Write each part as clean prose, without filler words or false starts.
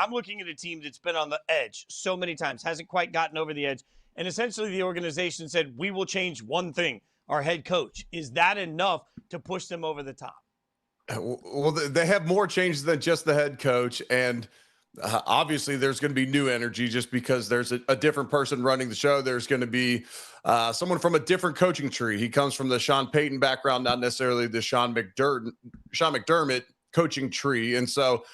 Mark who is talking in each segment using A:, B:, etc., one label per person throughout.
A: I'm looking at a team that's been on the edge so many times, hasn't quite gotten over the edge. And essentially the organization said, we will change one thing, our head coach. Is that enough to push them over the top?
B: Well, they have more changes than just the head coach. And obviously there's going to be new energy just because there's a different person running the show. There's going to be someone from a different coaching tree. He comes from the Sean Payton background, not necessarily the Sean McDermott coaching tree. And so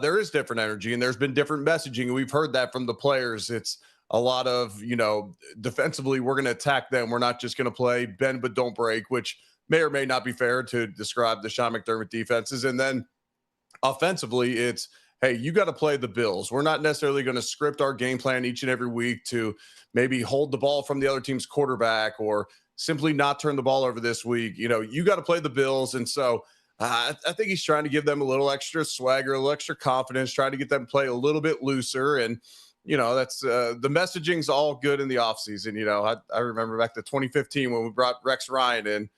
B: there is different energy and there's been different messaging. And we've heard that from the players. It's a lot of, defensively, we're going to attack them. We're not just going to play bend but don't break, which may or may not be fair to describe the Sean McDermott defenses. And then offensively, it's, hey, you got to play the Bills. We're not necessarily going to script our game plan each and every week to maybe hold the ball from the other team's quarterback or simply not turn the ball over this week. You got to play the Bills. And so I think he's trying to give them a little extra swagger, a little extra confidence, trying to get them to play a little bit looser. And, that's the messaging's all good in the offseason. I remember back to 2015 when we brought Rex Ryan in.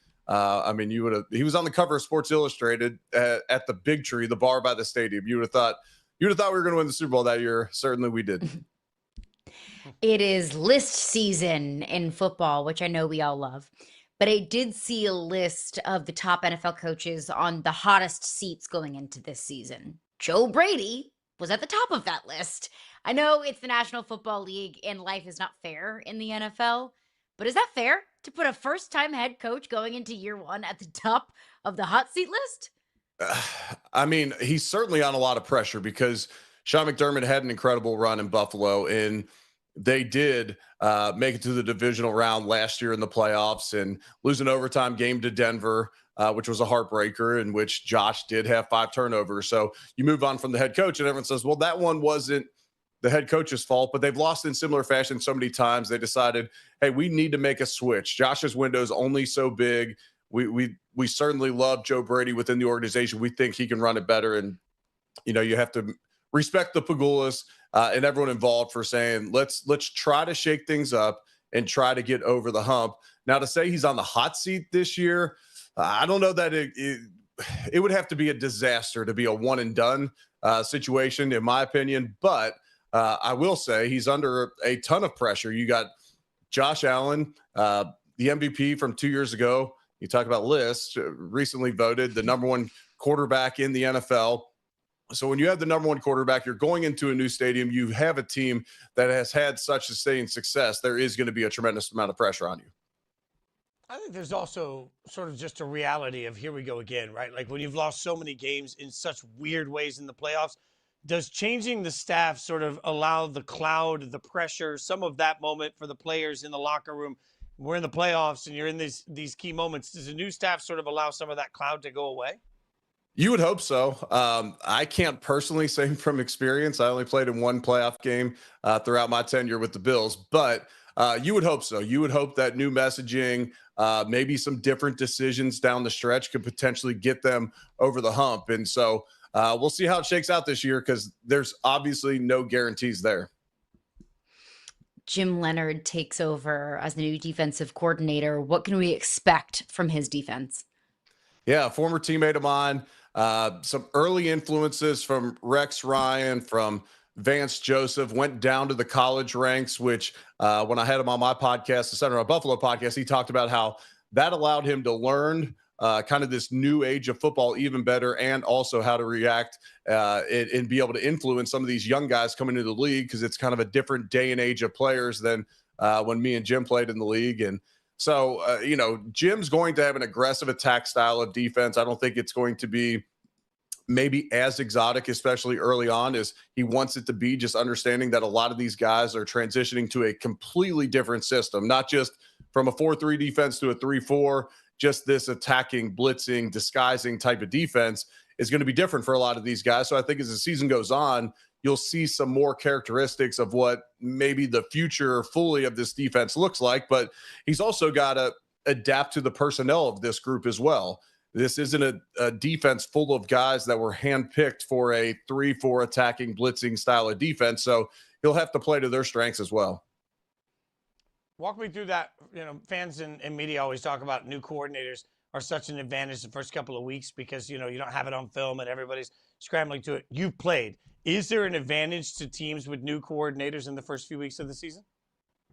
B: He was on the cover of Sports Illustrated at the big tree, the bar by the stadium. You would have thought we were going to win the Super Bowl that year. Certainly we did.
C: It is list season in football, which I know we all love. But I did see a list of the top NFL coaches on the hottest seats going into this season. Joe Brady was at the top of that list. I know it's the National Football League and life is not fair in the NFL, but is that fair to put a first-time head coach going into year one at the top of the hot seat list?
B: He's certainly on a lot of pressure because Sean McDermott had an incredible run in Buffalo, and they did make it to the divisional round last year in the playoffs and lose an overtime game to Denver, which was a heartbreaker, in which Josh did have 5 turnovers. So you move on from the head coach, and everyone says, well, that one wasn't the head coach's fault, but they've lost in similar fashion so many times. They decided, hey, we need to make a switch. Josh's window is only so big. We certainly love Joe Brady within the organization. We think he can run it better. And, you have to respect the Pagulas and everyone involved for saying, let's try to shake things up and try to get over the hump. Now, to say he's on the hot seat this year, I don't know that it would have to be a disaster to be a one and done situation, in my opinion. But I will say he's under a ton of pressure. You got Josh Allen, the MVP from 2 years ago. You talk about lists, recently voted the number one quarterback in the NFL. So when you have the number one quarterback, you're going into a new stadium. You have a team that has had such sustained success. There is going to be a tremendous amount of pressure on you.
A: I think there's also sort of just a reality of here we go again, right? Like when you've lost so many games in such weird ways in the playoffs, does changing the staff sort of allow the cloud, the pressure, some of that moment for the players in the locker room? We're in the playoffs and you're in these key moments. Does the new staff sort of allow some of that cloud to go away?
B: You would hope so. I can't personally say from experience. I only played in one playoff game throughout my tenure with the Bills, but you would hope so. You would hope that new messaging, maybe some different decisions down the stretch could potentially get them over the hump. And so we'll see how it shakes out this year because there's obviously no guarantees there.
C: Jim Leonhard takes over as the new defensive coordinator. What can we expect from his defense?
B: Yeah, a former teammate of mine. Some early influences from Rex Ryan, from Vance Joseph, went down to the college ranks, which when I had him on my podcast, the Center of Buffalo podcast, he talked about how that allowed him to learn kind of this new age of football even better, and also how to react and be able to influence some of these young guys coming into the league, because it's kind of a different day and age of players than when me and Jim played in the league. And so, Jim's going to have an aggressive attack style of defense. I don't think it's going to be maybe as exotic, especially early on, as he wants it to be, just understanding that a lot of these guys are transitioning to a completely different system, not just from a 4-3 defense to a 3-4, just this attacking, blitzing, disguising type of defense is going to be different for a lot of these guys. So I think as the season goes on, you'll see some more characteristics of what maybe the future fully of this defense looks like, but he's also got to adapt to the personnel of this group as well. This isn't a defense full of guys that were handpicked for a 3-4 attacking, blitzing style of defense. So he'll have to play to their strengths as well.
A: Walk me through that. Fans and media always talk about new coordinators are such an advantage the first couple of weeks because, you don't have it on film and everybody's scrambling to it. You've played. Is there an advantage to teams with new coordinators in the first few weeks of the season?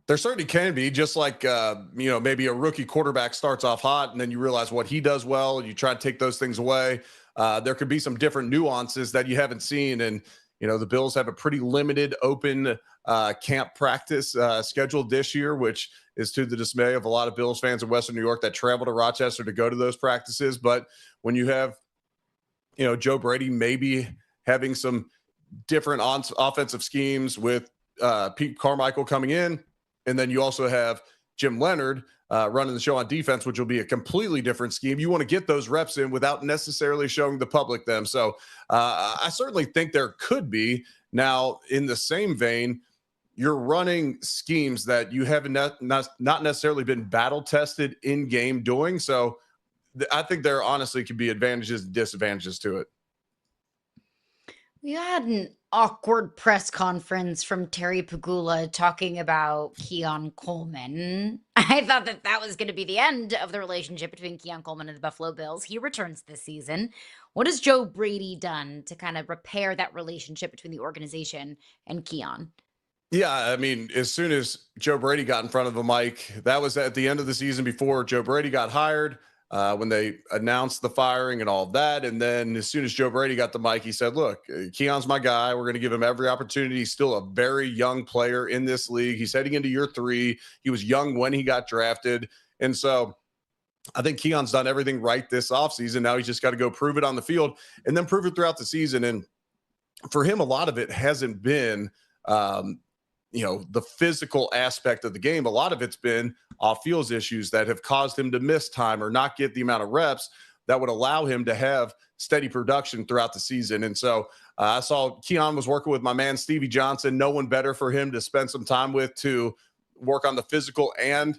B: There certainly can be, just like, maybe a rookie quarterback starts off hot and then you realize what he does well and you try to take those things away. There could be some different nuances that you haven't seen. And, the Bills have a pretty limited open camp practice scheduled this year, which is to the dismay of a lot of Bills fans in Western New York that travel to Rochester to go to those practices. But when you have, Joe Brady maybe having some different offensive schemes with Pete Carmichael coming in, and then you also have Jim Leonhard running the show on defense, which will be a completely different scheme. You want to get those reps in without necessarily showing the public them. So I certainly think there could be. Now, in the same vein, you're running schemes that you haven't not necessarily been battle tested in game doing. So I think there honestly could be advantages and disadvantages to it.
C: We had an awkward press conference from Terry Pagula talking about Keon Coleman. I thought that was going to be the end of the relationship between Keon Coleman and the Buffalo Bills. He returns this season. What has Joe Brady done to kind of repair that relationship between the organization and Keon?
B: Yeah, I mean, as soon as Joe Brady got in front of a mic, that was at the end of the season before Joe Brady got hired, when they announced the firing and all of that. And then as soon as Joe Brady got the mic, he said, look, Keon's my guy. We're going to give him every opportunity. He's still a very young player in this league. He's heading into year 3. He was young when he got drafted. And so I think Keon's done everything right this offseason. Now he's just got to go prove it on the field and then prove it throughout the season. And for him, a lot of it hasn't been the physical aspect of the game. A lot of it's been off-field issues that have caused him to miss time or not get the amount of reps that would allow him to have steady production throughout the season. And so I saw Keon was working with my man, Stevie Johnson. No one better for him to spend some time with to work on the physical and,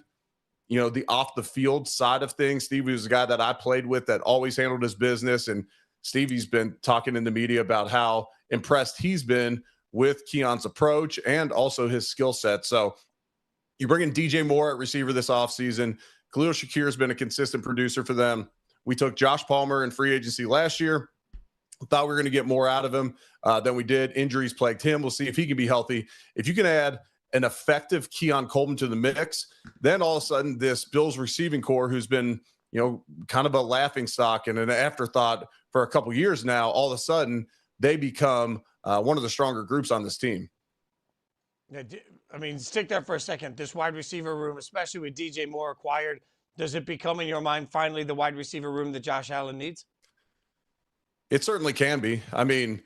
B: the off-the-field side of things. Stevie was a guy that I played with that always handled his business. And Stevie's been talking in the media about how impressed he's been with Keon's approach and also his skill set. So you bring in DJ Moore at receiver this offseason. Khalil Shakir has been a consistent producer for them. We took Josh Palmer in free agency last year. Thought we were going to get more out of him than we did. Injuries plagued him. We'll see if he can be healthy. If you can add an effective Keon Coleman to the mix, then all of a sudden this Bills receiving core, who's been, kind of a laughing stock and an afterthought for a couple years now, all of a sudden they become one of the stronger groups on this team.
A: I mean, stick there for a second. This wide receiver room, especially with DJ Moore acquired, does it become in your mind finally the wide receiver room that Josh Allen needs?
B: It certainly can be. I mean,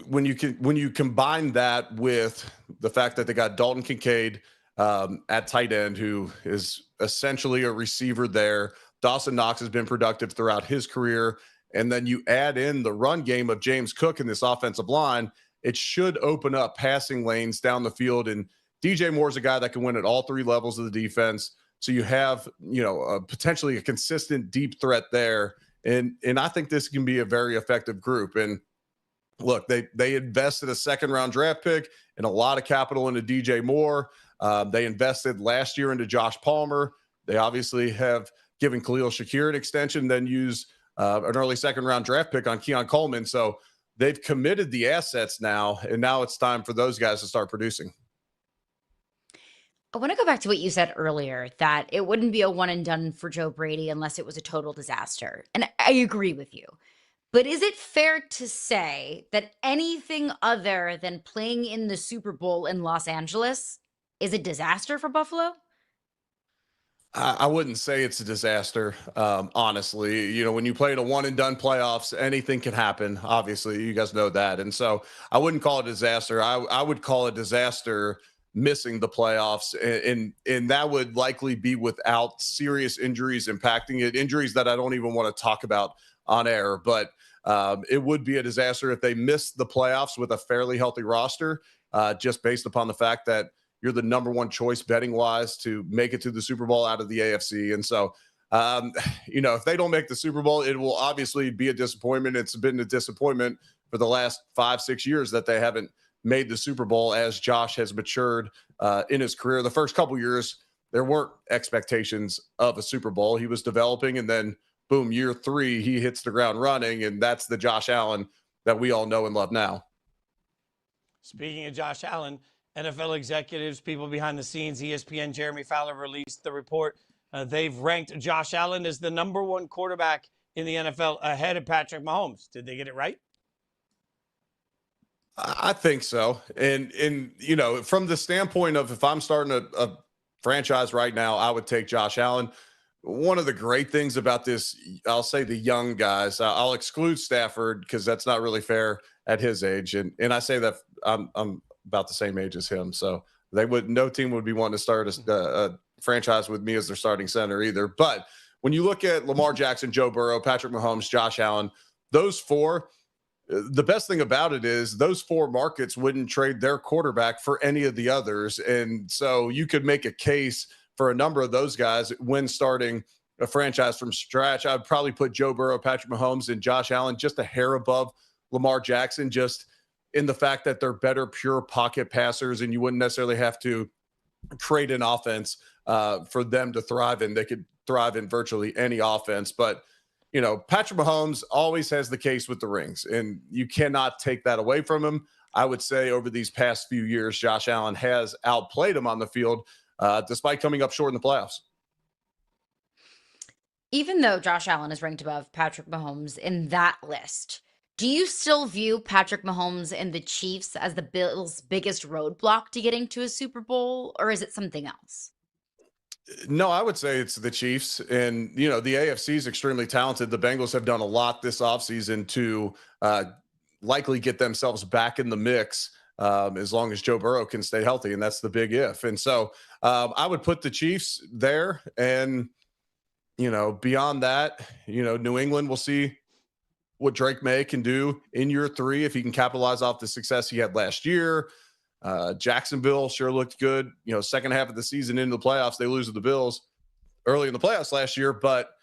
B: when you combine that with the fact that they got Dalton Kincaid at tight end, who is essentially a receiver there. Dawson Knox has been productive throughout his career. And then you add in the run game of James Cook in this offensive line, it should open up passing lanes down the field. And DJ Moore's a guy that can win at all 3 levels of the defense. So you have, potentially a consistent deep threat there. And I think this can be a very effective group. And look, they invested a 2nd-round draft pick and a lot of capital into DJ Moore. They invested last year into Josh Palmer. They obviously have given Khalil Shakir an extension, then use an early 2nd-round draft pick on Keon Coleman. So they've committed the assets now, and now it's time for those guys to start producing.
C: I want to go back to what you said earlier, that it wouldn't be a one and done for Joe Brady unless it was a total disaster. And I agree with you. But is it fair to say that anything other than playing in the Super Bowl in Los Angeles is a disaster for Buffalo?
B: I wouldn't say it's a disaster, honestly. When you play in a one-and-done playoffs, anything can happen. Obviously, you guys know that. And so I wouldn't call it a disaster. I would call it disaster missing the playoffs. And that would likely be without serious injuries impacting it, injuries that I don't even want to talk about on air. But it would be a disaster if they missed the playoffs with a fairly healthy roster, just based upon the fact that you're the number 1 choice betting wise to make it to the Super Bowl out of the AFC. And so, if they don't make the Super Bowl, it will obviously be a disappointment. It's been a disappointment for the last 5-6 years that they haven't made the Super Bowl as Josh has matured in his career. The first couple years, there weren't expectations of a Super Bowl. He was developing, and then boom, year 3, he hits the ground running. And that's the Josh Allen that we all know and love now.
A: Speaking of Josh Allen, NFL executives, people behind the scenes, ESPN, Jeremy Fowler released the report. They've ranked Josh Allen as the #1 quarterback in the NFL ahead of Patrick Mahomes. Did they get it right?
B: I think so. And from the standpoint of if I'm starting a franchise right now, I would take Josh Allen. One of the great things about this, I'll say the young guys, I'll exclude Stafford because that's not really fair at his age. And I say that I'm about the same age as him. So no team would be wanting to start a franchise with me as their starting center either. But when you look at Lamar Jackson, Joe Burrow, Patrick Mahomes, Josh Allen, those four, the best thing about it is those four markets wouldn't trade their quarterback for any of the others. And so you could make a case for a number of those guys when starting a franchise from scratch. I'd probably put Joe Burrow, Patrick Mahomes, and Josh Allen just a hair above Lamar Jackson, just in the fact that they're better pure pocket passers, and you wouldn't necessarily have to create an offense for them to thrive in. They could thrive in virtually any offense. But Patrick Mahomes always has the case with the rings, and you cannot take that away from him. I would say over these past few years, Josh Allen has outplayed him on the field, despite coming up short in the playoffs.
C: Even though Josh Allen is ranked above Patrick Mahomes in that list, do you still view Patrick Mahomes and the Chiefs as the Bills' biggest roadblock to getting to a Super Bowl, or is it something else?
B: No, I would say it's the Chiefs. And, the AFC is extremely talented. The Bengals have done a lot this offseason to likely get themselves back in the mix as long as Joe Burrow can stay healthy. And that's the big if. And so I would put the Chiefs there. And, beyond that, New England, we'll see what Drake May can do in year 3 if he can capitalize off the success he had last year. Jacksonville sure looked good. Second half of the season into the playoffs, they lose to the Bills early in the playoffs last year, but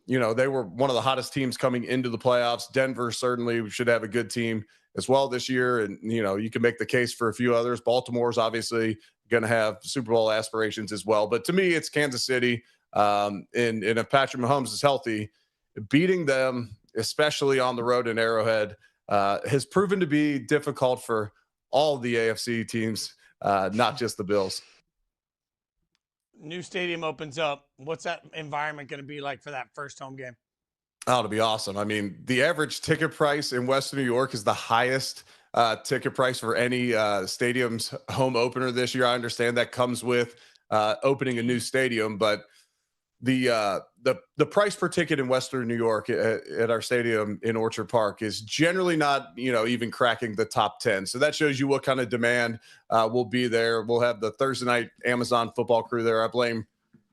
B: they were one of the hottest teams coming into the playoffs. Denver certainly should have a good team as well this year. And, you can make the case for a few others. Baltimore's obviously going to have Super Bowl aspirations as well. But to me, it's Kansas City. And if Patrick Mahomes is healthy, beating them, especially on the road in Arrowhead, has proven to be difficult for all the AFC teams, not just the Bills.
A: New stadium opens up. What's that environment going to be like for that first home game?
B: Oh, it'll be awesome. I mean, the average ticket price in Western New York is the highest ticket price for any stadium's home opener this year. I understand that comes with opening a new stadium, but the price per ticket in Western New York at our stadium in Orchard Park is generally not, even cracking the top 10. So that shows you what kind of demand will be there. We'll have the Thursday night Amazon football crew there. I blame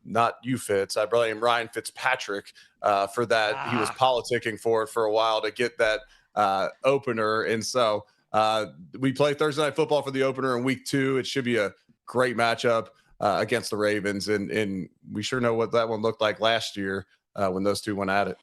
B: not you, Fitz. I blame Ryan Fitzpatrick for that. He was politicking for it for a while to get that opener. And so we play Thursday night football for the opener in week 2. It should be a great matchup against the Ravens. And we sure know what that one looked like last year when those two went at it.